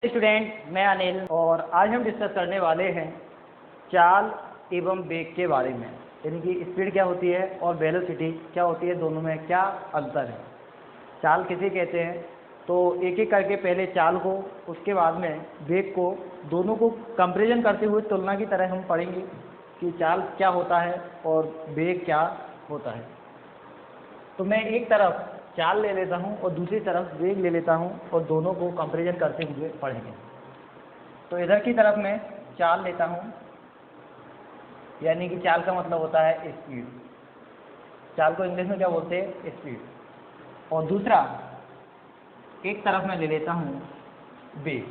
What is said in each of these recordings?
Student, मैं अनिल और आज हम डिस्कस करने वाले हैं चाल एवं वेग के बारे में, यानी कि स्पीड क्या होती है और वेलोसिटी क्या होती है, दोनों में क्या अंतर है। चाल किसे कहते हैं, तो एक एक करके पहले चाल को, उसके बाद में वेग को, दोनों को कंपैरिजन करते हुए तुलना की तरह हम पढ़ेंगे कि चाल क्या होता है और वेग क्या होता है। तो मैं एक तरफ चाल ले लेता हूँ और दूसरी तरफ वेग ले लेता हूँ और दोनों को कंपैरिजन करते हुए पढ़ेंगे। तो इधर की तरफ मैं चाल लेता हूँ, यानी कि चाल का मतलब होता है स्पीड। चाल को इंग्लिश में क्या बोलते हैं, स्पीड। और दूसरा एक तरफ मैं ले लेता हूँ वेग,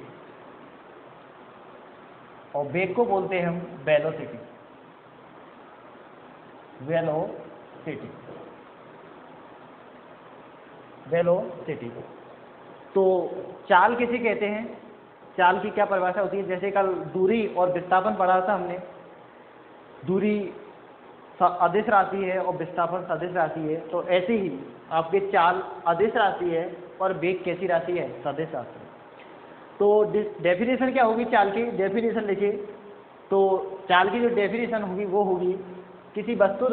और वेग को बोलते हैं हम वेलोसिटी। वेलोसिटी वेलोसिटी तो चाल किसे कहते हैं, चाल की क्या परिभाषा होती है। जैसे कल दूरी और विस्थापन पढ़ा था हमने। दूरी अदिश राशि है और विस्थापन सदिश राशि है, तो ऐसे ही आपके चाल अदिश राशि है और वेग कैसी राशि है, सदिश राशि है। तो डेफिनेशन क्या होगी चाल की, डेफिनेशन लिखिए। तो चाल की जो डेफिनेशन होगी वो होगी किसी वस्तु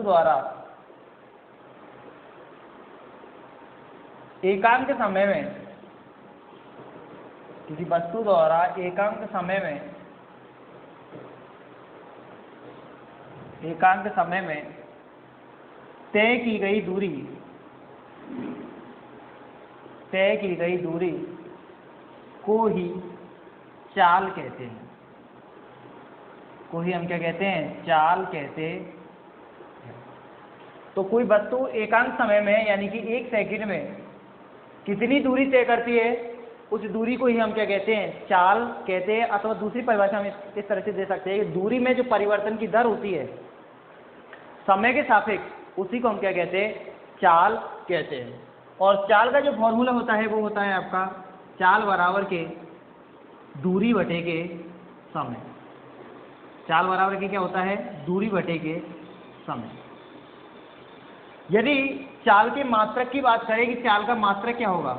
द्वारा एकांक समय में तय की गई दूरी को ही चाल कहते हैं। को ही हम क्या कहते हैं, चाल कहते हैं। तो कोई वस्तु एकांक समय में, यानी कि एक सेकंड में कितनी दूरी तय करती है, उस दूरी को ही हम क्या कहते हैं, चाल कहते हैं। अथवा दूसरी परिभाषा हम इस तरह से दे सकते हैं कि दूरी में जो परिवर्तन की दर होती है समय के सापेक्ष, उसी को हम क्या कहते हैं, चाल कहते हैं। और चाल का जो फॉर्मूला होता है वो होता है आपका चाल बराबर के दूरी बटे के समय। चाल बराबर के क्या होता है, दूरी बटे के समय। यदि चाल के मात्रक की बात करें कि चाल का मात्रक क्या होगा,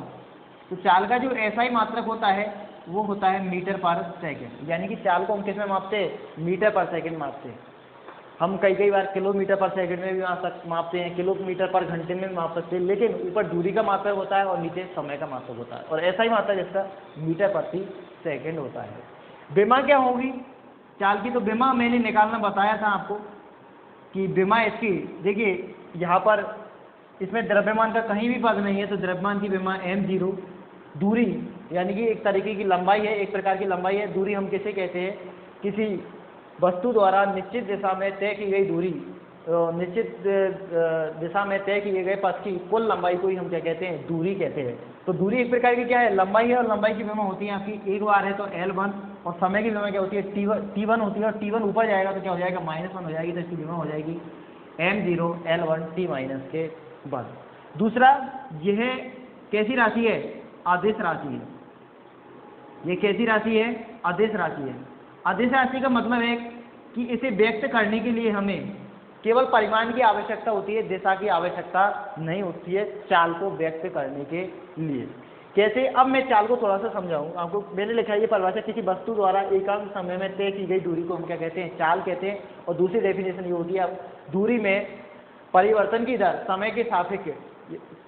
तो चाल का जो SI मात्रक होता है वो होता है मीटर पर सेकंड। यानी कि चाल को हम किस में मापते हैं, मीटर पर सेकंड मापते हैं। हम कई बार किलोमीटर पर सेकंड में भी मापते हैं, किलोमीटर पर घंटे में भी माप सकते हैं, लेकिन ऊपर दूरी का मात्रक होता है और नीचे समय का मात्रक होता है। और SI मात्रक इसका मीटर प्रति सेकंड होता है। विमा क्या होगी चाल की, तो विमा मैंने निकालना बताया था आपको कि विमा इसकी, देखिए यहाँ पर इसमें द्रव्यमान का कहीं भी पद नहीं है, तो द्रव्यमान की विमा m0। दूरी यानी कि एक तरीके की लंबाई है, एक प्रकार की लंबाई है। दूरी हम किसे कहते हैं, किसी वस्तु द्वारा निश्चित दिशा में तय की गई दूरी, निश्चित दिशा में तय किए गए पथ की कुल लंबाई को ही हम क्या कहते हैं, दूरी कहते हैं। तो दूरी एक प्रकार की क्या है, लंबाई है, और लंबाई की विमा होती है आपकी एक बार है तो L1, और समय की विमा क्या होती है, T1 होती है। और T1 ऊपर जाएगा तो क्या हो जाएगा, -1 हो जाएगी, तो इसकी विमा हो जाएगी m0 L1 T- के बाद। दूसरा, यह कैसी राशि है, अदिश राशि है। ये कैसी राशि है, अदिश राशि है। अदिश राशि का मतलब है कि इसे व्यक्त करने के लिए हमें केवल परिमाण की आवश्यकता होती है, दिशा की आवश्यकता नहीं होती है चाल को व्यक्त करने के लिए। कैसे, अब मैं चाल को थोड़ा सा समझाऊं आपको। मैंने लिखा है ये परिभाषा, किसी वस्तु द्वारा एकांक समय में तय की गई दूरी को हम क्या कहते हैं, चाल कहते हैं। और दूसरी डेफिनेशन ये होती है, अब दूरी में परिवर्तन की दर समय के सापेक्ष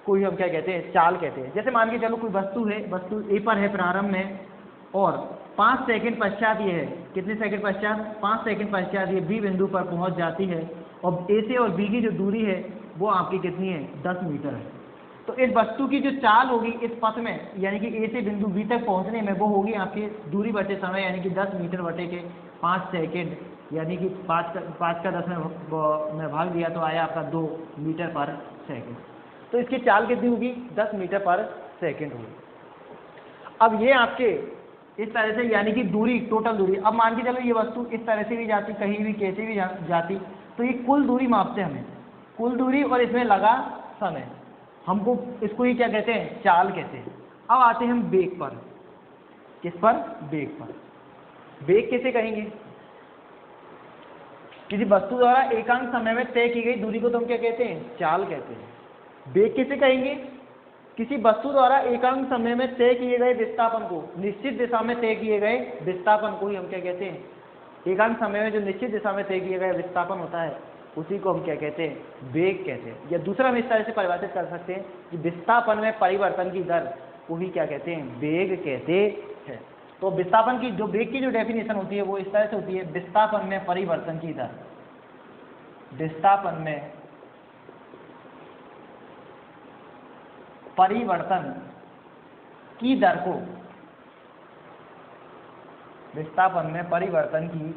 को ही हम क्या कहते हैं, चाल कहते हैं। जैसे मान के चलो कोई वस्तु है, वस्तु ए पर है प्रारंभ में, और 5 सेकंड पश्चात ये है, कितने सेकंड पश्चात, 5 सेकंड पश्चात ये बी बिंदु पर पहुंच जाती है, और ए से और बी की जो दूरी है वो आपकी कितनी है, 10 मीटर है। तो इस वस्तु की जो चाल होगी इस पथ में, यानी कि ए से बिंदु बी तक पहुंचने में, वो होगी आपकी दूरी बटे समय, यानी कि 10 मीटर बटे के 5 सेकेंड, यानी कि 5 का 10 में भाग दिया तो आया आपका 2 मीटर पर सेकेंड। तो इसकी चाल कितनी होगी, 10 मीटर पर सेकेंड होगी। अब ये आपके इस तरह से, यानी कि दूरी, टोटल दूरी। अब मान के चलो ये वस्तु इस तरह से भी जाती, कहीं भी कैसे भी जाती, तो ये कुल दूरी मापते हमें, कुल दूरी, और इसमें लगा समय, हमको इसको ही क्या कहते हैं, चाल कहते हैं। अब आते हैं हम वेग पर। किस पर, वेग पर। वेग कैसे कहेंगे, किसी वस्तु द्वारा एकांक समय में तय की गई दूरी को तो हम क्या कहते हैं, चाल कहते हैं। वेग कैसे कहेंगे, किसी वस्तु द्वारा एकांक समय में तय किए गए विस्थापन को, निश्चित दिशा में तय किए गए विस्थापन को ही हम क्या कहते हैं, एकांक समय में जो निश्चित दिशा में तय किए गए विस्थापन होता है उसी को हम क्या कहते हैं, वेग कहते हैं। या दूसरा हम इस तरह से परिभाषित कर सकते हैं कि विस्थापन में परिवर्तन की दर को ही क्या कहते हैं, वेग कहते हैं। तो विस्थापन की जो वेग की जो डेफिनेशन होती है वो इस तरह से होती है, विस्थापन में परिवर्तन की दर, विस्थापन में परिवर्तन की दर को, विस्थापन में परिवर्तन की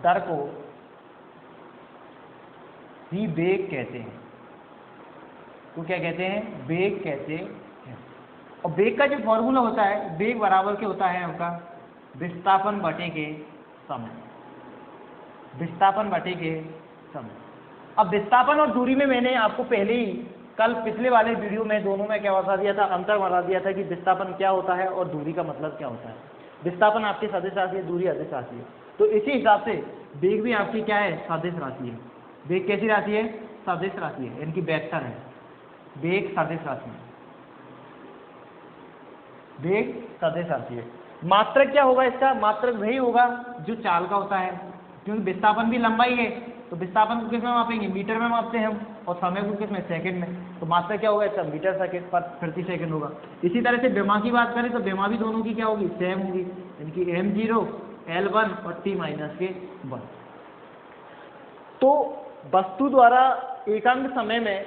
दर को ही वेग कहते हैं। तो क्या कहते हैं, वेग कहते हैं। और वेग का जो फॉर्मूला होता है, वेग बराबर क्या होता है आपका, विस्थापन बटे के समय, विस्थापन बटे के समय। अब विस्थापन और दूरी में मैंने आपको पहले ही कल पिछले वाले वीडियो में दोनों में क्या बता दिया था, अंतर बता दिया था कि विस्थापन क्या होता है और दूरी का मतलब क्या होता है। विस्थापन आपकी सदिश राशि है, दूरी अदिश राशि है। तो इसी हिसाब से वेग भी आपकी क्या है, सदिश राशि है। वेग कैसी राशि है, सदिश राशि है, इनकी वेक्टर है। वेग सदिश राशि है, वेग सदिश राशि है। मात्रक क्या होगा इसका, मात्रक वही होगा जो चाल का होता है, क्योंकि विस्थापन भी लंबाई है तो विस्थापन को किस में मापेंगे, मीटर में मापते हैं हम, और समय को किस में, सेकंड में। तो मात्रक क्या होगा इसका, मीटर सेकंड पर प्रति सेकंड होगा। इसी तरह से विमा की बात करें तो विमा भी दोनों की क्या होगी, सेम होगी, इनकी m0 L1 और t-1। तो वस्तु द्वारा एकांक समय में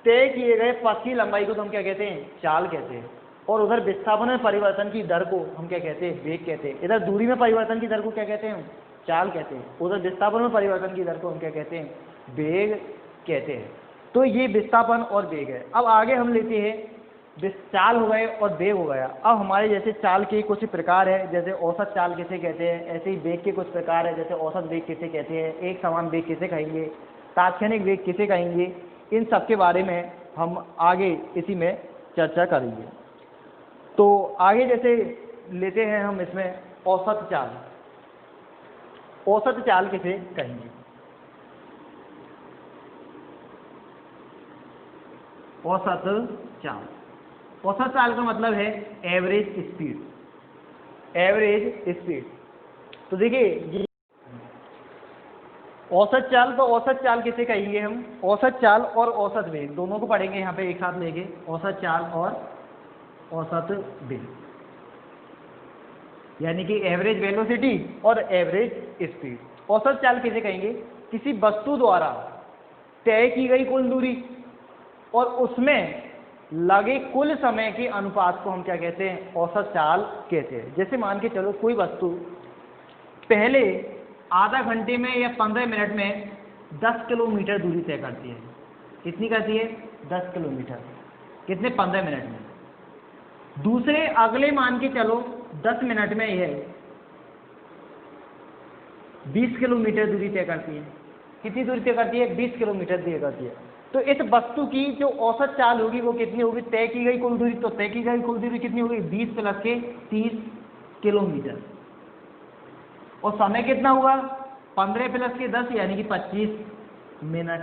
तय किए गए पथ की लंबाई को तो हम क्या कहते हैं, चाल कहते हैं। और उधर विस्थापन में परिवर्तन की दर को हम क्या कहते हैं, वेग कहते हैं। इधर दूरी में परिवर्तन की दर को क्या कहते हैं, चाल कहते हैं। उधर विस्थापन में परिवर्तन की दर को हम क्या कहते हैं, वेग कहते हैं। तो ये विस्थापन और वेग है। अब आगे हम लेते हैं, चाल हो गए और वेग हो गया। अब हमारे जैसे चाल के कुछ प्रकार है, जैसे औसत चाल किसे कहते हैं, ऐसे ही वेग के कुछ प्रकार है, जैसे औसत वेग किसे कहते हैं, एक समान वेग किसे कहेंगे, तात्क्षणिक वेग किसे कहेंगे, इन सब के बारे में हम आगे इसी में चर्चा करेंगे। तो आगे जैसे लेते हैं हम इसमें औसत चाल। औसत चाल किसे कहेंगे, औसत चाल। औसत चाल का मतलब है एवरेज स्पीड, एवरेज स्पीड। तो देखिए औसत चाल, तो औसत चाल किसे कहेंगे हम, औसत चाल और औसत वेग दोनों को पढ़ेंगे यहाँ पे एक साथ लेके, औसत चाल और औसत वेग, यानी कि एवरेज वेलोसिटी और एवरेज स्पीड। औसत चाल किसे कहेंगे, किसी वस्तु द्वारा तय की गई कुल दूरी और उसमें लगे कुल समय के अनुपात को हम क्या कहते हैं, औसत चाल कहते हैं। जैसे मान के चलो कोई वस्तु पहले आधा घंटे में या 15 मिनट में 10 किलोमीटर दूरी तय करती है। कितनी करती है, 10 किलोमीटर, कितने, 15 मिनट में। दूसरे अगले मान के चलो 10 मिनट में यह 20 किलोमीटर दूरी तय करती है। कितनी दूरी तय करती है, 20 किलोमीटर तय करती है। तो इस वस्तु की जो औसत चाल होगी वो कितनी होगी, तय की गई कुल दूरी, तो तय की गई कुल दूरी कितनी होगी, 20 प्लस के 30 किलोमीटर। और समय कितना हुआ, 15 प्लस के 10 यानी कि 25 मिनट।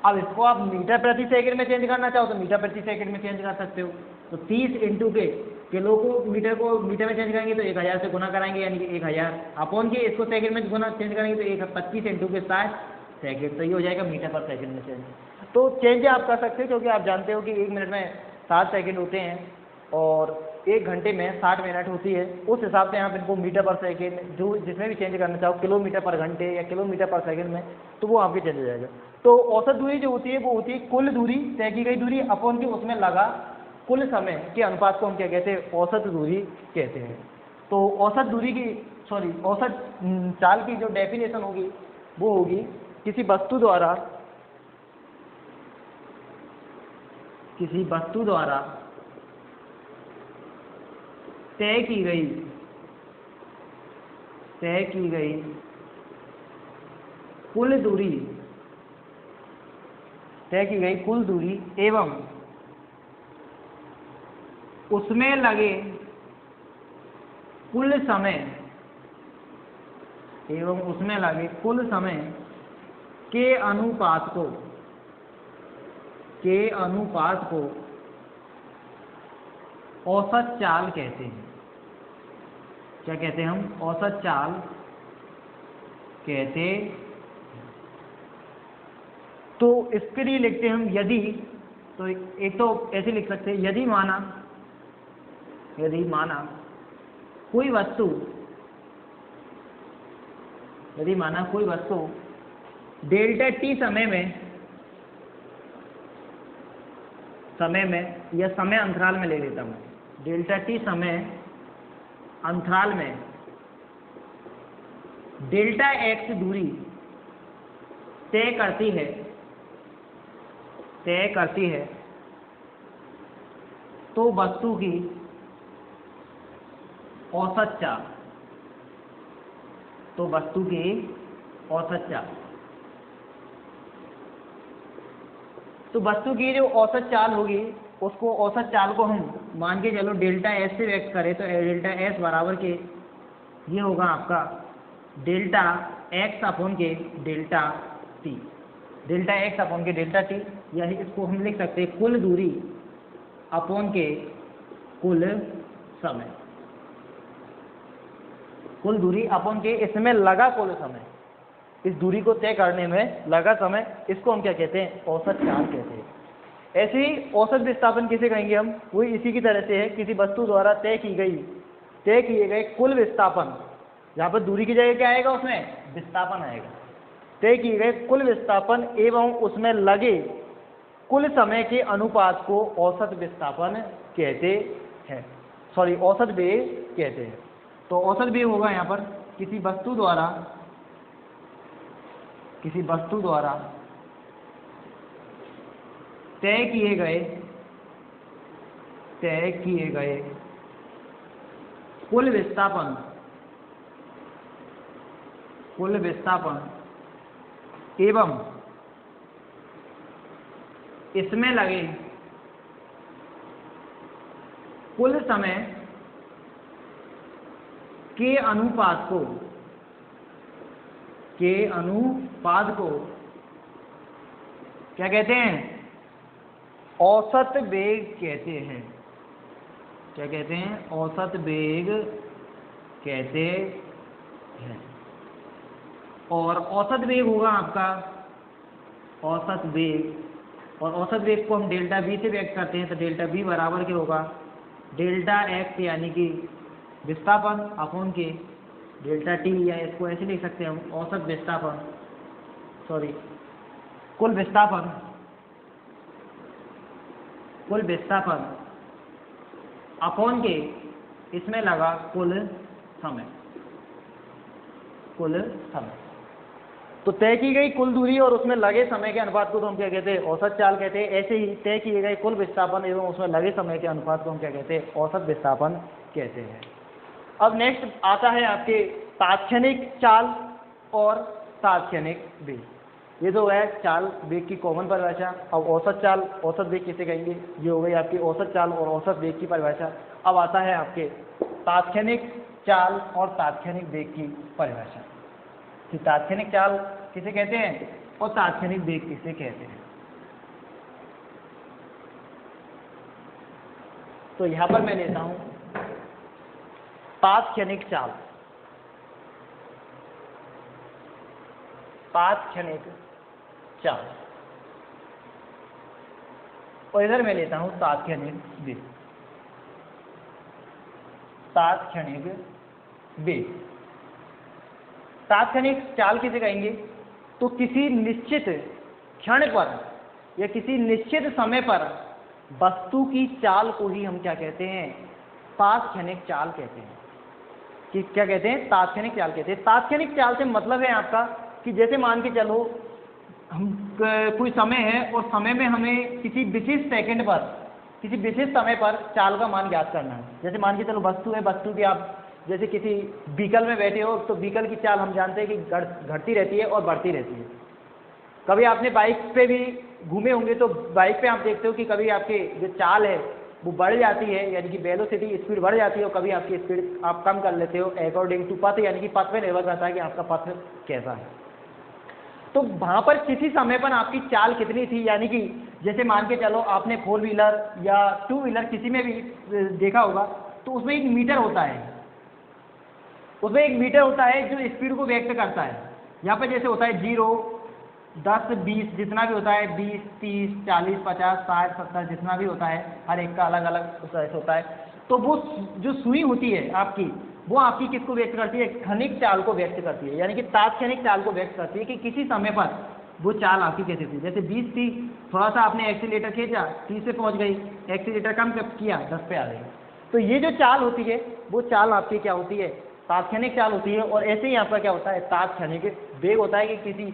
अब इसको आप मीटर प्रति सेकंड में चेंज करना चाहो तो मीटर प्रति सेकंड में चेंज कर सकते हो। तो 30 इंटू के किलो को मीटर में चेंज करेंगे तो 1000 से गुना कराएंगे, यानी कि 1000 अपॉन के इसको सेकंड में गुना चेंज करेंगे तो 25 इंटू के 60 सेकंड, तो ये हो जाएगा मीटर पर सेकंड में चेंज। तो चेंज आप कर सकते हो, क्योंकि आप जानते हो कि 1 मिनट में 60 सेकंड होते हैं और 1 घंटे में 60 मिनट होती है। उस हिसाब से आप इनको मीटर पर सेकंड जो जिसमें भी चेंज करना चाहो, किलोमीटर पर घंटे या किलोमीटर पर सेकंड में, तो वो आपके चेंज हो जाएगा। तो औसत दूरी जो होती है वो होती है कुल दूरी, तय की गई दूरी अपॉन के उसमें लगा कुल समय के अनुपात को हम क्या कहते हैं, औसत दूरी कहते हैं। तो औसत दूरी की औसत चाल की जो डेफिनेशन होगी वो होगी किसी वस्तु द्वारा तय की गई कुल दूरी एवं उसमें लगे कुल समय के अनुपात को के अनुपात को औसत चाल कहते हैं। क्या कहते हैं हम? औसत चाल कहते। तो इसके लिए लिखते हैं हम यदि, तो एक तो ऐसे लिख सकते हैं, यदि माना कोई वस्तु डेल्टा टी समय में या समय अंतराल में ले लेता हूँ, डेल्टा टी समय अंतराल में डेल्टा एक्स दूरी तय करती है तो वस्तु की औसत चाल, तो वस्तु की जो औसत चाल होगी, उसको औसत चाल को हम मान के चलो डेल्टा एस से व्यक्त करें, तो डेल्टा एस बराबर के ये होगा आपका डेल्टा एक्स अपॉन के डेल्टा टी, यानी इसको हम लिख सकते हैं कुल दूरी अपॉन के कुल समय, इसमें लगा कुल समय, इस दूरी को तय करने में लगा समय, इसको हम क्या कहते हैं? औसत चाल कहते हैं। ऐसे ही औसत विस्थापन किसे कहेंगे हम? वही इसी की तरह से है, किसी वस्तु द्वारा तय किए गए कुल विस्थापन, यहाँ पर दूरी की जगह क्या आएगा? उसमें विस्थापन आएगा। तय किए गए कुल विस्थापन एवं उसमें लगे कुल समय के अनुपात को औसत विस्थापन कहते हैं, औसत वेग कहते हैं। तो औसत वेग होगा यहाँ पर किसी वस्तु द्वारा तय किए गए कुल विस्थापन एवं इसमें लगे कुल समय के अनुपात को क्या कहते हैं? औसत वेग कहते हैं। क्या कहते हैं? औसत वेग कहते हैं। और औसत वेग होगा आपका औसत वेग, और औसत वेग को हम डेल्टा बी से व्यक्त करते हैं, तो डेल्टा बी बराबर क्या होगा? डेल्टा एक्स यानी कि विस्थापन अपॉन के डेल्टा टी, या इसको ऐसे लिख सकते हैं हम औसत विस्थापन, कुल विस्थापन अपॉन के इसमें लगा कुल समय। तो तय की गई कुल दूरी और उसमें लगे समय के अनुपात को तो हम क्या कहते हैं? औसत चाल कहते हैं। ऐसे ही तय किए गए कुल विस्थापन एवं उसमें लगे समय के अनुपात को हम क्या कहते हैं? औसत विस्थापन कहते हैं। अब नेक्स्ट आता है आपके तात्क्षणिक चाल और तात्क्षणिक वेग। ये तो है चाल वेग की कॉमन परिभाषा। अब औसत चाल, औसत वेग किसे कहेंगे? ये हो गई आपकी औसत चाल और औसत वेग की परिभाषा। अब आता है आपके तात्क्षणिक चाल और तात्क्षणिक वेग की परिभाषा कि तात्क्षणिक चाल किसे कहते हैं और तात्क्षणिक वेग किसे कहते हैं। तो यहां पर मैं लेता हूं तात्क्षणिक चाल, और इधर मैं लेता हूं तात्क्षणिक वेग। तात्क्षणिक चाल किसे कहेंगे? तो किसी निश्चित क्षण पर या किसी निश्चित समय पर वस्तु की चाल को ही हम क्या कहते हैं? तात्क्षणिक चाल कहते हैं। कि क्या कहते हैं? तात्क्षणिक चाल कहते हैं। तात्क्षणिक चाल से मतलब है आपका कि जैसे मान के चलो हम कोई समय है और समय में हमें किसी विशिष्ट सेकंड पर, किसी विशिष्ट समय पर चाल का मान ज्ञात करना है। जैसे मान के चलो वस्तु है, वस्तु की आप जैसे किसी व्हीकल में बैठे हो तो व्हीकल की चाल हम जानते हैं कि घटती रहती है और बढ़ती रहती है। कभी आपने बाइक पे भी घूमे होंगे तो बाइक पे आप देखते हो कि कभी आपके जो चाल है वो बढ़ जाती है, यानी कि वेलोसिटी स्पीड बढ़ जाती है, और कभी आपकी स्पीड आप कम कर लेते हो अकॉर्डिंग टू पथ, यानी कि पथ पे निर्भर करता है कि आपका पथ कैसा है। तो वहाँ पर किसी समय पर आपकी चाल कितनी थी, यानी कि जैसे मान के चलो आपने 4 व्हीलर या 2 व्हीलर किसी में भी देखा होगा, तो उसमें एक मीटर होता है, उसमें एक मीटर होता है जो स्पीड को व्यक्त करता है। यहाँ पर जैसे होता है 0, 10, 20 जितना भी होता है, 20, 30, 40, 50, 60, 70 जितना भी होता है, हर एक का अलग अलग उसका होता है। तो वो जो सुई होती है आपकी, वो आपकी किसको व्यक्त करती है? क्षणिक चाल को व्यक्त करती है, यानी कि तात्क्षणिक चाल को व्यक्त करती है कि किसी समय पर वो चाल आपकी कैसे थी। जैसे 20 थी, थोड़ा सा आपने एक्सीलेटर खींचा, 30 पे पहुंच गई, एक्सीलेटर कम किया 10 पे आ गई। तो ये जो चाल होती है वो चाल आपकी क्या होती है? तात्क्षणिक चाल होती है। और ऐसे ही यहाँ पर क्या होता है? तात्क्षणिक वेग होता है कि किसी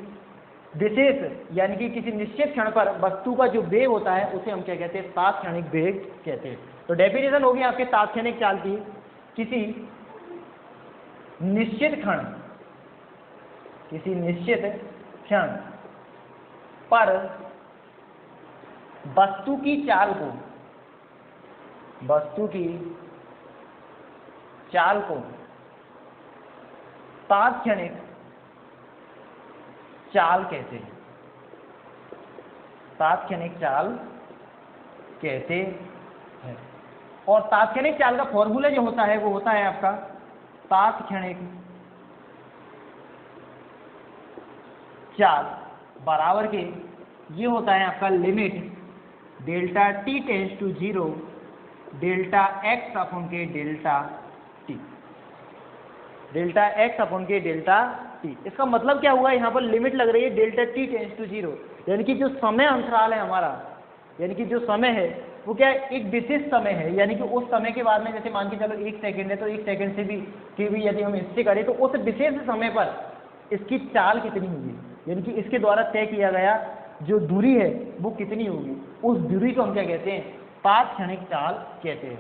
विशेष यानी कि किसी निश्चित क्षण पर वस्तु का जो वेग होता है उसे हम क्या कहते हैं? तात्क्षणिक वेग कहते हैं। तो डेफिनेशन होगी आपके तात्क्षणिक चाल की, किसी निश्चित क्षण, किसी निश्चित क्षण पर वस्तु की चाल को, वस्तु की चाल को तात्क्षणिक चाल कहते हैं, तात्क्षणिक चाल कहते हैं। और तात्क्षणिक चाल का फॉर्मूला जो होता है वो होता है आपका तात्क्षणिक चाल बराबर के, ये होता है आपका limit delta t tends to 0 delta x upon के delta t, delta x upon के डेल्टा t। इसका मतलब क्या हुआ? यहाँ पर लिमिट लग रही है डेल्टा t टेंड्स टू 0, यानी कि जो समय अंतराल है हमारा, यानी कि जो समय है वो क्या है? एक विशेष समय है, यानी कि उस समय के बाद में जैसे मान के चलो 1 सेकंड है, तो 1 सेकंड से भी यदि हम इससे करें तो उस विशेष समय पर इसकी चाल कितनी होगी, यानी कि इसके द्वारा तय किया गया जो दूरी है वो कितनी होगी, उस दूरी को हम क्या कहते हैं? तात्क्षणिक चाल कहते हैं।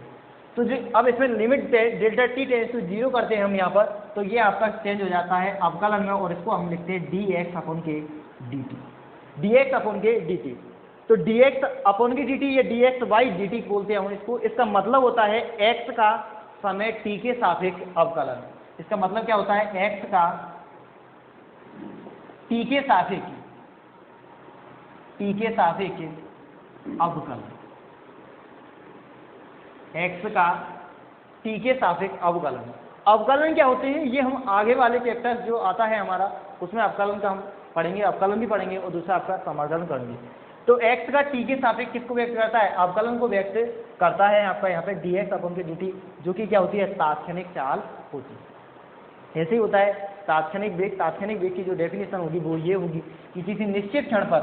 तो जो अब इसमें limit delta t tends to 0 करते हैं हम यहाँ पर, तो ये आपका चेंज हो जाता है अवकलन में, और इसको हम लिखते हैं dx अपॉन के dt, dx अपॉन के dt। तो dx अपॉन के dt या dx बाई dt बोलते हैं हम इसको। इसका मतलब होता है x का समय t के सापेक्ष अवकलन। इसका मतलब क्या होता है? x का t के सापेक्ष अवकलन, x का t के सापेक्ष अवकलन। अवकलन क्या होते हैं ये हम आगे वाले चैप्टर जो आता है हमारा उसमें अवकलन का हम पढ़ेंगे, अवकलन भी पढ़ेंगे और दूसरा आपका समाकलन करेंगे। तो x का t के सापेक्ष किसको व्यक्त करता है? अवकलन को व्यक्त करता है आपका यहाँ पे dx अपॉन के dt, जो कि क्या होती है? तात्क्षणिक चाल होती है। ऐसे ही होता है तात्क्षणिक वेग। तात्क्षणिक वेग की जो डेफिनेशन होगी वो ये होगी कि किसी निश्चित क्षण पर,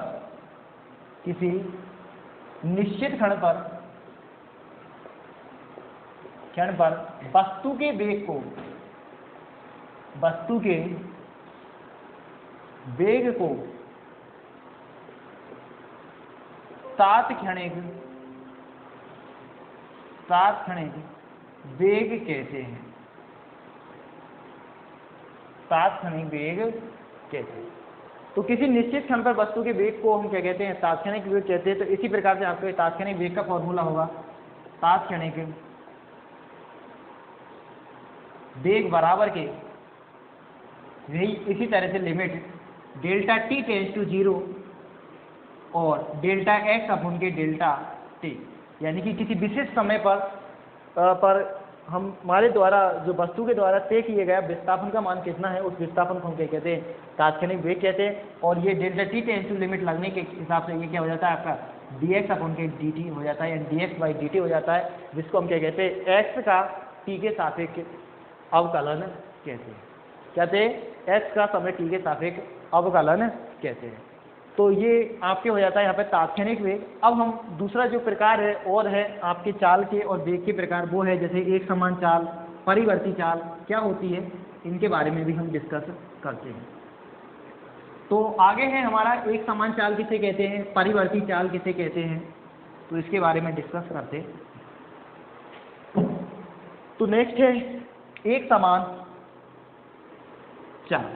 किसी निश्चित क्षण पर वस्तु के वेग को, वस्तु के वेग को तात्क्षणिक वेग कहते हैं, तात्क्षणिक वेग कहते हैं। तो किसी निश्चित क्षण पर वस्तु के वेग को हम क्या कहते हैं? तात्क्षणिक वेग कहते हैं। तो इसी प्रकार से आपके तात्क्षणिक वेग का फॉर्मूला होगा तात्क्षणिक वेग बराबर के, यही इसी तरह से limit delta t tends to 0 और डेल्टा x अपॉन के डेल्टा t, यानी कि किसी विशेष समय पर हमारे द्वारा जो वस्तु के द्वारा तय किए गया विस्थापन का मान कितना है, उस विस्थापन को हम क्या कहते हैं? तात्क्षणिक वेग कहते हैं। और ये delta t tends to limit लगने के हिसाब से ये क्या हो जाता है? आपका dx अपॉन के dt हो जाता है, या dx बाई dt हो जाता है, जिसको हम क्या कहते हैं? x का t के सापेक्ष अवकलन कहते हैं। कहते हैं x का समय t के सापेक्ष अवकलन कहते हैं। तो ये आपके हो जाता है यहाँ पे तात्क्षणिक वेग। अब हम दूसरा जो प्रकार है और है आपके चाल के और वेग के प्रकार, वो है जैसे एक समान चाल, परिवर्ती चाल क्या होती है, इनके बारे में भी हम डिस्कस करते हैं। तो आगे है हमारा एक समान चाल किसे कहते हैं, परिवर्ती चाल किसे कहते हैं, तो इसके बारे में डिस्कस करते हैं। तो नेक्स्ट है एक समान चाल।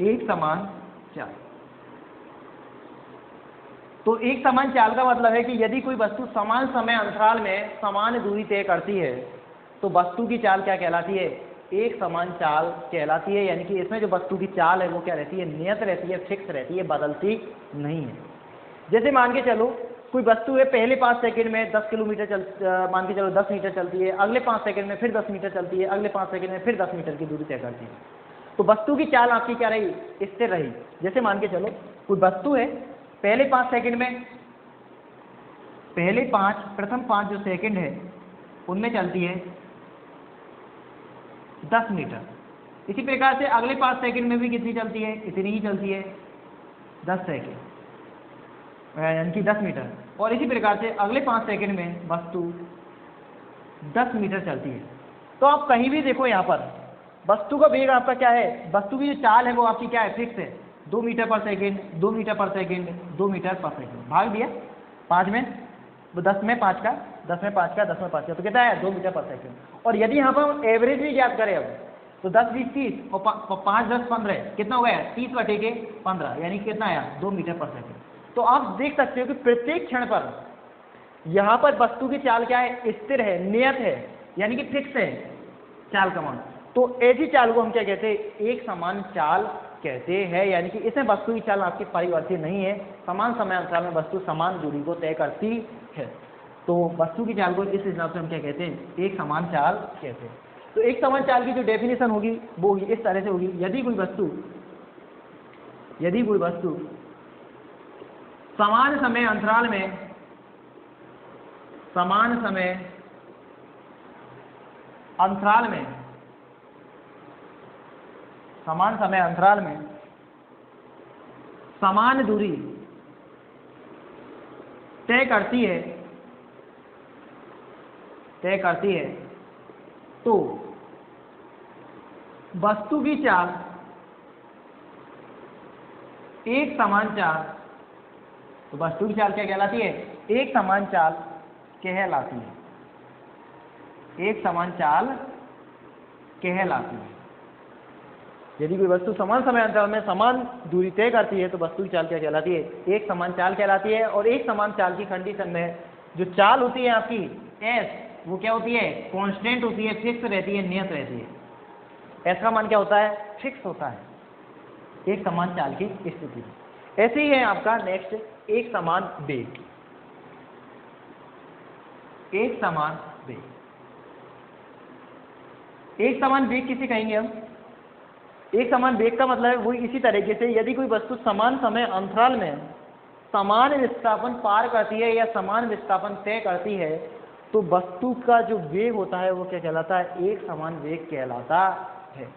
एक समान चाल, तो एक समान चाल का मतलब है कि यदि कोई वस्तु समान समय अंतराल में समान दूरी तय करती है तो वस्तु की चाल क्या कहलाती है? एक समान चाल कहलाती है। यानी कि इसमें जो वस्तु की चाल है वो क्या रहती है? नियत रहती है, फिक्स रहती है, बदलती नहीं है। जैसे मान के चलो कोई वस्तु है, पहले 5 सेकंड में 10 किलोमीटर मान के चलो 10 मीटर चलती है, अगले 5 सेकंड में फिर 10 मीटर चलती है, अगले 5 सेकंड में फिर 10 मीटर की दूरी तय करती है। तो वस्तु की चाल आपकी क्या रही, स्थिर रही। जैसे मान के चलो कोई वस्तु है, पहले 5 सेकंड में, प्रथम 5 जो सेकंड है उनमें चलती है 10 मीटर। इसी प्रकार से अगले 5 सेकंड में भी कितनी चलती है, इतनी ही चलती है, 10 सेकंड, यानी कि 10 मीटर। और इसी प्रकार से अगले 5 सेकंड में वस्तु 10 मीटर चलती है। तो आप कहीं भी देखो, यहाँ पर वस्तु का वेग आपका क्या है, वस्तु की जो चाल है वो आपकी क्या है, फिक्स है, 2 मीटर पर सेकंड, 2 मीटर पर सेकंड, 2 मीटर पर सेकंड। भाग दिया 5 में, वो 10 में 5 का, 10 में 5 का, 10 में 5 का, तो कितना है, 2 मीटर पर सेकंड। और यदि यहाँ पर हम एवरेज भी ज्ञात करें अब, तो 10 20 30 और 5 10 15 कितना हो गया, 30/15, यानी कितना आया, 2 मीटर पर सेकंड। तो आप देख सकते हो कि प्रत्येक क्षण पर यहाँ पर वस्तु की चाल क्या है, स्थिर है, नियत है, यानी कि फिक्स है चाल का मान। तो ऐसी चाल को हम क्या कहते हैं, एक समान चाल कहते हैं, यानी कि इसमें वस्तु की चाल आपकी परिवर्तित नहीं है, समान समय अंतराल में वस्तु समान दूरी को तय करती है। तो वस्तु की चाल को इस हिसाब से हम क्या कहते हैं, एक समान चाल कहते हैं। तो एक समान चाल की जो डेफिनेशन होगी वो इस तरह से होगी, यदि कोई वस्तु समान समय अंतराल में समान समय अंतराल में समान दूरी तय करती है तो वस्तु की चाल एक समान चाल, तो वस्तु की चाल क्या कहलाती है, एक समान चाल कहलाती है, एक समान चाल कहलाती है। यदि कोई वस्तु समान समय अंतराल में समान दूरी तय करती है तो वस्तु की चाल क्या कहलाती है, एक समान चाल कहलाती है। और एक समान चाल की कंडीशन में जो चाल होती है आपकी एस, वो क्या होती है, कांस्टेंट होती है, फिक्स रहती है, नियत रहती है। एस का मान क्या होता है, फिक्स होता है एक समान चाल की स्थिति में। ऐसे ही है आपका नेक्स्ट, एक समान वेग। एक समान वेग किसे कहेंगे हम, एक समान वेग का मतलब है वही इसी तरीके से यदि कोई वस्तु समान समय अंतराल में समान विस्थापन पार करती है या समान विस्थापन तय करती है तो वस्तु का जो वेग होता है वो क्या कहलाता है, एक समान वेग कहलाता है।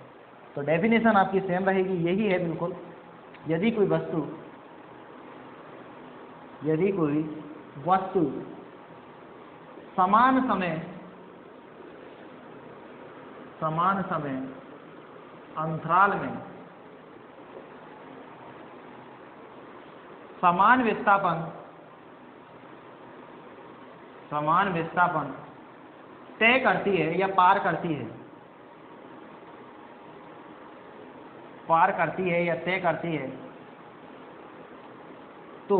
तो डेफिनेशन आपकी सेम रहेगी, यही है बिल्कुल। यदि कोई वस्तु समान समय अंतराल में समान विस्थापन तय करती है या पार करती है या तय करती है तो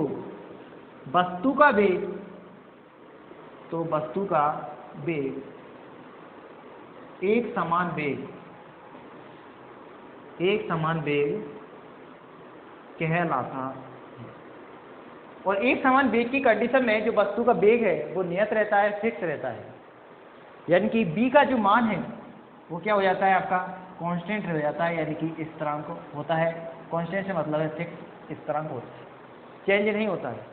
वस्तु का वेग एक समान वेग कहलाता है। और एक समान वेग की कंडीशन में जो वस्तु का वेग है वो नियत रहता है, फिक्स रहता है, यानी कि b का जो मान है वो क्या हो जाता है आपका, कांस्टेंट हो जाता है, यानी कि स्थिरांक होता है। कांस्टेंट से मतलब है फिक्स, स्थिरांक होता है, चेंज नहीं होता है।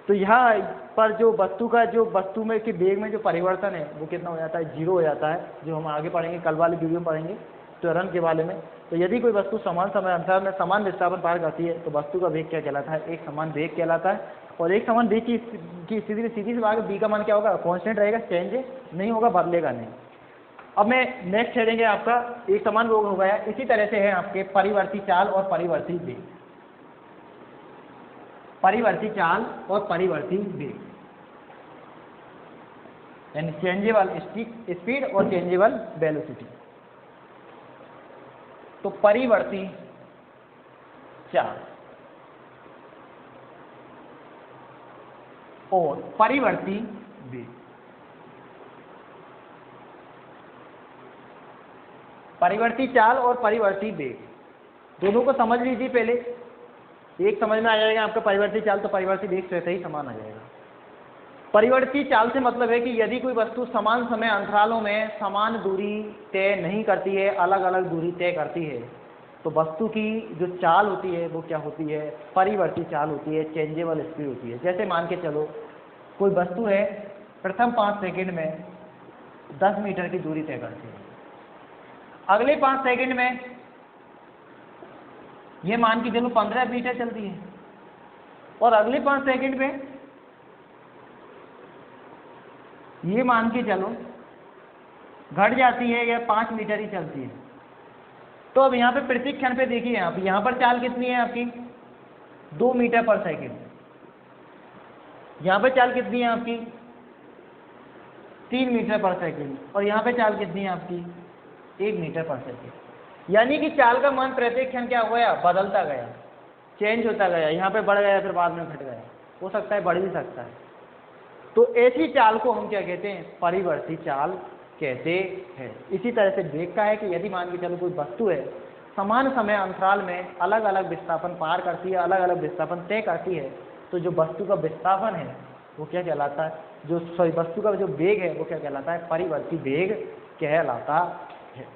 तो यहाँ पर जो वस्तु में के वेग में जो परिवर्तन है वो कितना हो जाता है, 0 हो जाता है, जो हम आगे पढ़ेंगे, कल वाले वीडियो में पढ़ेंगे त्वरण के बारे में। तो यदि कोई वस्तु समान समय अंतराल में समान विस्थापन पार करती है तो वस्तु का वेग क्या कहलाता है, एक समान वेग कहलाता है। और एक समान वेग की स्थिति सीधी सी बात, बी का मान क्या होगा, कांस्टेंट रहेगा, चेंज नहीं होगा, बदलेगा नहीं। अब मैं नेक्स्ट छेड़ेंगे आपका एक समान वेग हो गया। इसी तरह से है आपके परिवर्ती चाल और परिवर्ती वेग, परिवर्ती चाल और परिवर्ती वेग, यानी चेंजेबल स्पीड और चेंजेबल वेलोसिटी। तो परिवर्ती चाल और परिवर्ती वेग, परिवर्ती चाल और परिवर्ती वेग दोनों को समझ लीजिए पहले। एक समझ में आ जाएगा आपका परिवर्ती चाल, तो परिवर्ती वेग स्वतः ही समान आ जाएगा। परिवर्ती चाल से मतलब है कि यदि कोई वस्तु समान समय अंतरालों में समान दूरी तय नहीं करती है, अलग अलग दूरी तय करती है, तो वस्तु की जो चाल होती है वो क्या होती है, परिवर्ती चाल होती है, चेंजेबल स्पीड होती है। जैसे मान के चलो कोई वस्तु है प्रथम 5 सेकंड में 10 मीटर की दूरी तय करती है, अगले 5 सेकंड में ये मान के चलो 15 मीटर चलती है, और अगले 5 सेकंड में ये मान के चलो घट जाती है या 5 मीटर ही चलती है। तो अब यहाँ पे प्रति क्षण पे देखिए, आप यहाँ पर चाल कितनी है आपकी 2 मीटर पर सेकंड, यहाँ पे चाल कितनी है आपकी 3 मीटर पर सेकंड, और यहाँ पे चाल कितनी है आपकी 1 मीटर पर सेकंड। यानी कि चाल का मान प्रत्येक क्षण क्या हुआ, बदलता गया, चेंज होता गया, यहाँ पे बढ़ गया फिर बाद में घट गया, हो सकता है बढ़ भी सकता है। तो ऐसी चाल को हम क्या कहते हैं, परिवर्ती चाल कहते हैं। इसी तरह से वेग का है कि यदि मान के चलो कोई वस्तु है समान समय अंतराल में अलग अलग विस्थापन पार करती है, अलग अलग विस्थापन तय करती है, तो जो वस्तु का विस्थापन है वो क्या कहलाता है, जो वस्तु का जो वेग है वो क्या कहलाता है, परिवर्ती वेग कहलाता है।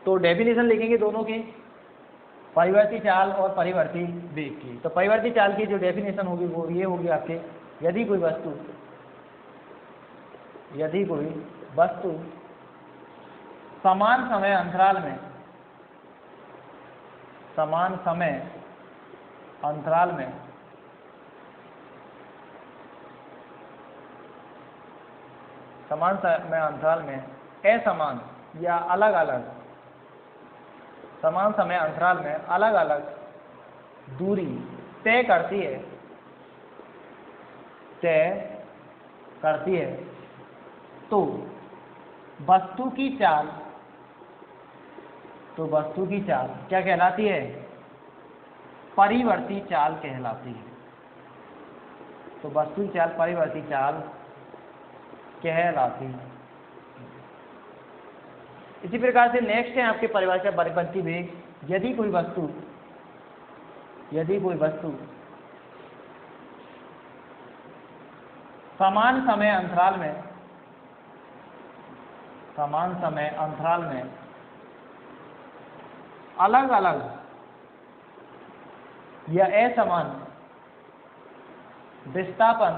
तो डेफिनेशन लिखेंगे दोनों की, परिवर्ती चाल और परिवर्ती वेग की। तो परिवर्ती चाल की जो डेफिनेशन होगी वो ये होगी आपके, यदि कोई वस्तु समान समय अंतराल में समान समय अंतराल में असमान या अलग अलग समान समय अंतराल में अलग अलग दूरी तय करती है तो वस्तु की चाल क्या कहलाती है, परिवर्ती चाल कहलाती है। तो वस्तु की चाल परिवर्ती चाल कहलाती है। इसी प्रकार से नेक्स्ट है आपके परिभाषा परिवर्ती वेग। यदि कोई वस्तु समान समय अंतराल में अलग अलग या असमान विस्थापन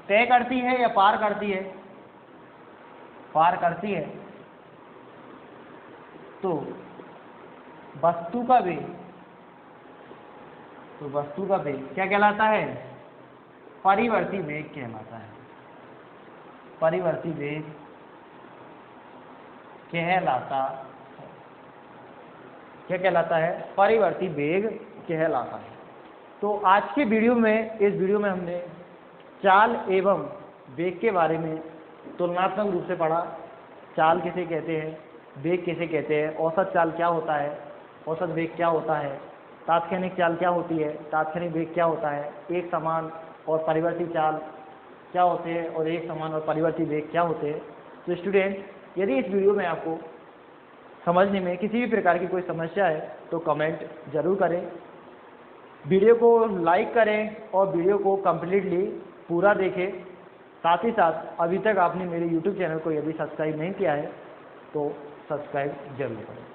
तय करती है या पार करती है, तो वस्तु का वेग क्या कहलाता है, परिवर्ती वेग कहलाता है। परिवर्ती वेग कहलाता है। क्या कहलाता है, परिवर्ती वेग कहलाता है। तो आज के वीडियो में, इस वीडियो में हमने चाल एवं वेग के बारे में तुलनात्मक रूप से पढ़ा। चाल किसे कहते हैं, वेग किसे कहते हैं, औसत चाल क्या होता है, औसत वेग क्या होता है, तात्क्षणिक चाल क्या होती है, तात्क्षणिक वेग क्या होता है, एक समान और परिवर्ती चाल क्या होते हैं, और एक समान और परिवर्ती वेग क्या होते हैं। तो स्टूडेंट, यदि इस वीडियो में आपको समझने में किसी भी प्रकार की कोई समस्या है तो कमेंट जरूर करें, वीडियो को लाइक करें और वीडियो को कम्प्लीटली पूरा देखें। साथ ही साथ अभी तक आपने मेरे YouTube चैनल को यदि सब्सक्राइब नहीं किया है तो सब्सक्राइब जरूर करें।